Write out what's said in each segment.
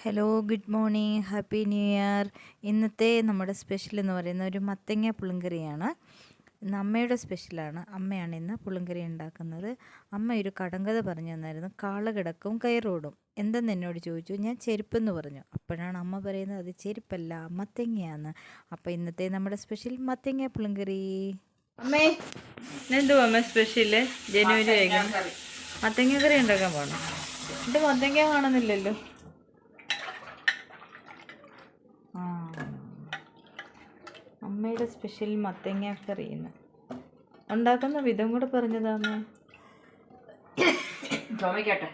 Hello, good morning, happy new year. ഇന്നത്തെ നമ്മുടെ special എന്ന് പറയുന്ന ഒരു മത്തങ്ങ പുളിങ്കറിയാണ്. ഇന്ന് അമ്മയുടെ സ്പെഷ്യലാണ്. അമ്മയാണ് ഇന്ന് പുളിങ്കറി ഉണ്ടാക്കുന്നത്. അമ്മ ഒരു കടങ്കഥ പറഞ്ഞു തന്നായിരുന്നു. കാള കിടക്കും കയറോടും എന്തെന്ന് എന്നോട് ചോദിച്ചു. ഞാൻ ചെരുപ്പെന്ന് പറഞ്ഞു. അപ്പോഴാണ് അമ്മ പറയുന്നത് അത് ചെരുപ്പല്ല, മത്തങ്ങയാണ്. അപ്പോൾ ഇന്നത്തെ നമ്മുടെ സ്പെഷ്യൽ മത്തങ്ങ പുളിങ്കറി. അമ്മേ, എന്തുവാ അമ്മ സ്പെഷ്യല്? ജനുവരി ആയിരിക്കും മത്തങ്ങ കറി ഉണ്ടാക്കാൻ പോകണം. ഇത് മത്തങ്ങ കാണുന്നില്ലല്ലോ. അമ്മയുടെ സ്പെഷ്യൽ മത്തങ്ങ കറി ഉണ്ടാക്കുന്ന വിധം കൂടെ പറഞ്ഞതാ അമ്മ. ചുമക്കട്ടെ.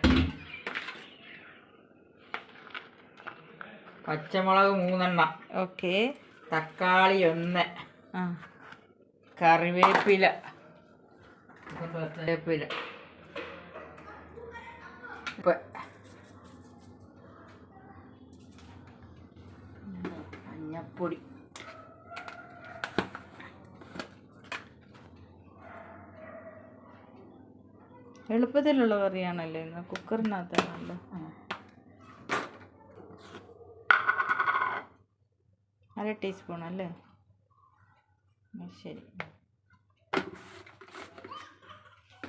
പച്ചമുളക് 3 ഓക്കെ. തക്കാളി 1, കറിവേപ്പില മഞ്ഞപ്പൊടി, എളുപ്പത്തിലുള്ള കറിയാണല്ലോ ഇന്ന്. കുക്കറിനകത്താണല്ലോ. 1/2 ടീസ്പൂൺ അല്ലേ? ശരി.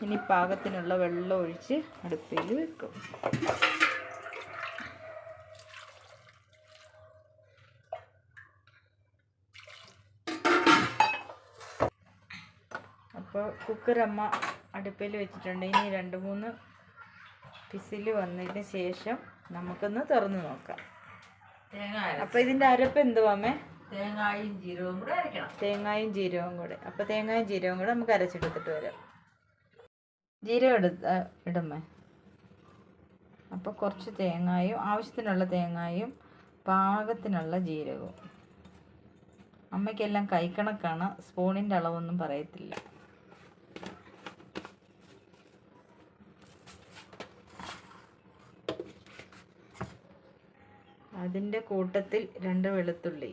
ഇനി പാകത്തിനുള്ള വെള്ളം ഒഴിച്ച് അടുപ്പിൽ വെക്കും. അപ്പോൾ കുക്കർ അമ്മ അടുപ്പിൽ വെച്ചിട്ടുണ്ട്. ഇനി 2-3 വിസിൽ വന്നതിന് ശേഷം നമുക്കൊന്ന് തുറന്ന് നോക്കാം. അപ്പോൾ ഇതിൻ്റെ അരപ്പ് എന്തുവാ അമ്മേ? തേങ്ങായും ജീരകവും കൂടെ അരയ്ക്കണം. തേങ്ങായും ജീരകവും കൂടെ. അപ്പോൾ തേങ്ങായും ജീരകവും കൂടെ നമുക്ക് അരച്ചെടുത്തിട്ട് വരാം. ജീരകം ഇടുമ്മേ. അപ്പോൾ കുറച്ച് തേങ്ങായും ആവശ്യത്തിനുള്ള തേങ്ങായും പാകത്തിനുള്ള ജീരകവും. അമ്മയ്ക്കെല്ലാം കൈക്കണക്കാണ്, സ്പൂണിൻ്റെ അളവൊന്നും പറയത്തില്ല. അതിൻ്റെ കൂട്ടത്തിൽ 2 വെളുത്തുള്ളി.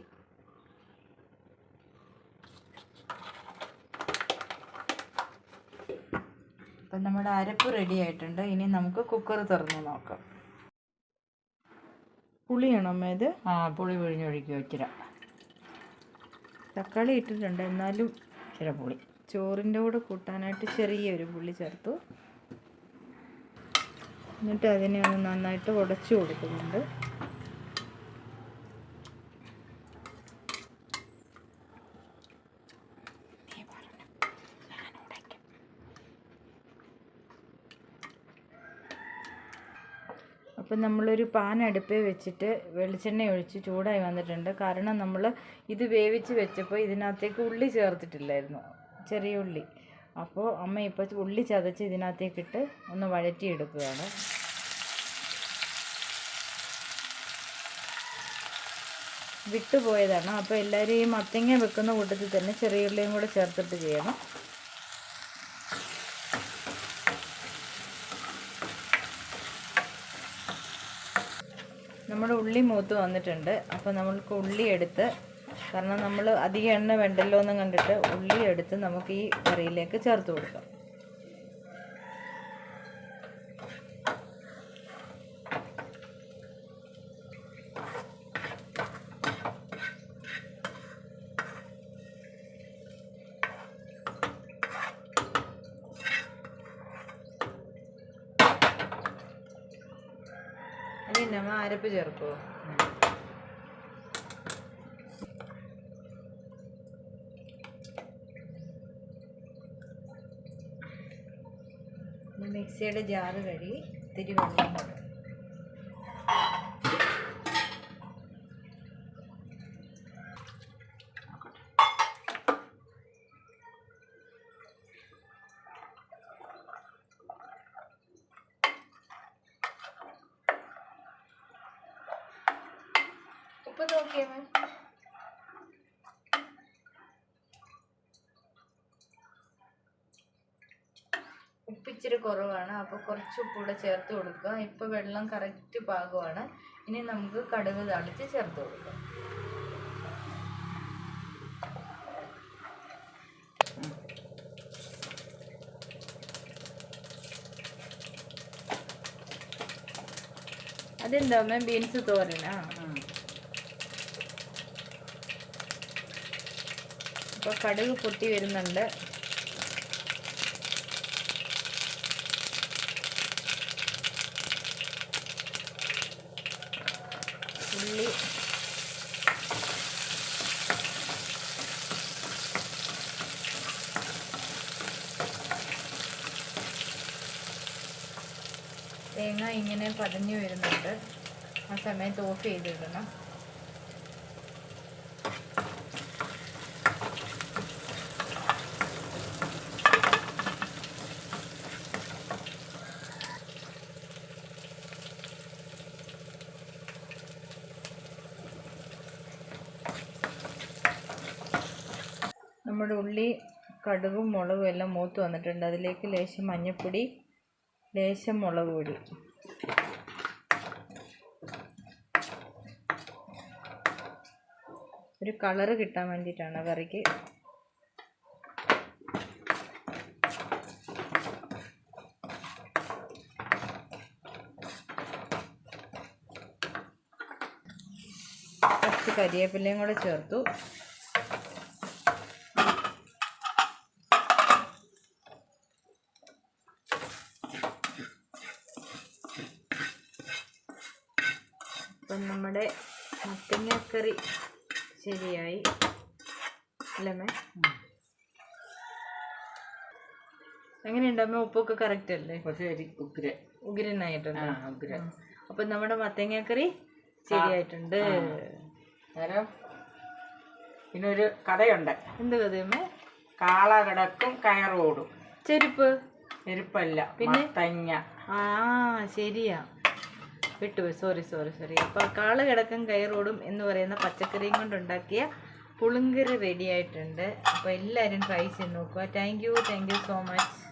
അപ്പം നമ്മുടെ അരപ്പ് റെഡി ആയിട്ടുണ്ട്. ഇനി നമുക്ക് കുക്കർ തുറന്ന് നോക്കാം. പുളിയാണോ അമ്മ ഇത്? പുളി പിഴിഞ്ഞൊഴിക്കുക. ഇച്ചിരി തക്കാളി ഇട്ടിട്ടുണ്ട്, എന്നാലും ഇച്ചിരി പുളി ചോറിൻ്റെ കൂടെ കൂട്ടാനായിട്ട് ചെറിയൊരു പുളി ചേർത്തു. എന്നിട്ട് അതിനെ ഒന്ന് നന്നായിട്ട് ഉടച്ചു കൊടുക്കുന്നുണ്ട്. അപ്പം നമ്മളൊരു പാൻ അടുപ്പിൽ വെച്ചിട്ട് വെളിച്ചെണ്ണ ഒഴിച്ച് ചൂടായി വന്നിട്ടുണ്ട്. കാരണം നമ്മൾ ഇത് വേവിച്ച് വെച്ചപ്പോൾ ഇതിനകത്തേക്ക് ഉള്ളി ചേർത്തിട്ടില്ലായിരുന്നു, ചെറിയ ഉള്ളി. അപ്പോൾ അമ്മ ഇപ്പോൾ ഉള്ളി ചതച്ച് ഇതിനകത്തേക്കിട്ട് ഒന്ന് വഴറ്റിയെടുക്കുകയാണ്. വിട്ടുപോയതാണ്. അപ്പോൾ എല്ലാവരും ഈ മത്തങ്ങ വെക്കുന്ന കൂട്ടത്തിൽ തന്നെ ചെറിയ ഉള്ളിയും കൂടെ ചേർത്തിട്ട് ചെയ്യണം. നമ്മുടെ ഉള്ളി മൂത്ത് വന്നിട്ടുണ്ട്. അപ്പോൾ നമ്മൾക്ക് ഉള്ളി എടുത്ത്, കാരണം നമ്മൾ അധികം എണ്ണ വേണ്ടല്ലോ എന്ന് കണ്ടിട്ട് ഉള്ളി എടുത്ത് നമുക്ക് ഈ കറിയിലേക്ക് ചേർത്ത് കൊടുക്കാം. ഇനി നമ്മൾ അരപ്പ് ചേർക്കുമോ? മിക്സിയുടെ ജാറ് കഴുകി ഇത്തിരി വെള്ളം കൊടുക്കും. ഉപ്പ് നോക്കിയേ. ഉപ്പ് ഇച്ചിരി കുറവാണ്, അപ്പോൾ കുറച്ച് ഉപ്പൂടെ ചേർത്ത് കൊടുക്കുക. ഇപ്പോൾ വെള്ളം കറക്റ്റ് പാകമാണ്. ഇനി നമുക്ക് കടുക് താളിച്ച് ചേർത്ത് കൊടുക്കാം. അതെന്താ അമ്മ ബീൻസ് തോരനാ? അപ്പോൾ കടുക് പൊട്ടി വരുന്നുണ്ട്. ഉള്ളി, തേങ്ങ ഇങ്ങനെ പതഞ്ഞു വരുന്നുണ്ട്. ആ സമയത്ത് ഓഫ് ചെയ്തിടണം. നമ്മുടെ ഉള്ളി, കടുകും മുളകും എല്ലാം മൂത്ത് വന്നിട്ടുണ്ട്. അതിലേക്ക് ലേശം മഞ്ഞൾപ്പൊടി, ലേശം മുളക് പൊടി, ഒരു കളറ് കിട്ടാൻ വേണ്ടിയിട്ടാണ് കറിക്ക്. കുറച്ച് കരിവേപ്പിലയും കൂടെ ചേർത്തു. അപ്പം നമ്മുടെ മത്തങ്ങക്കറി ശരിയായി അല്ലേ അമ്മേ? എങ്ങനെയുണ്ട് അമ്മ? ഉപ്പൊക്കെ കറക്റ്റ് അല്ലേ? ഉഗ്രനായിട്ടുണ്ട്. അപ്പം നമ്മുടെ മത്തങ്ങക്കറി ശരിയായിട്ടുണ്ട്. പിന്നെ ഒരു കഥയുണ്ട്. എന്ത് കഥയമ്മേ? കാള കിടക്കും കയറോടും. ചെരുപ്പ്? ചെരുപ്പല്ല, പിന്നെ മത്തങ്ങ. ആ ശരിയാ, വിട്ടുപോയി. സോറി. അപ്പോൾ കാള കിടക്കും കയറോടും എന്ന് പറയുന്ന പച്ചക്കറിയും കൊണ്ടുണ്ടാക്കിയ പുളിങ്കറി റെഡി ആയിട്ടുണ്ട്. അപ്പോൾ എല്ലാവരും ട്രൈ ചെയ്ത് നോക്കുക. Thank you so much.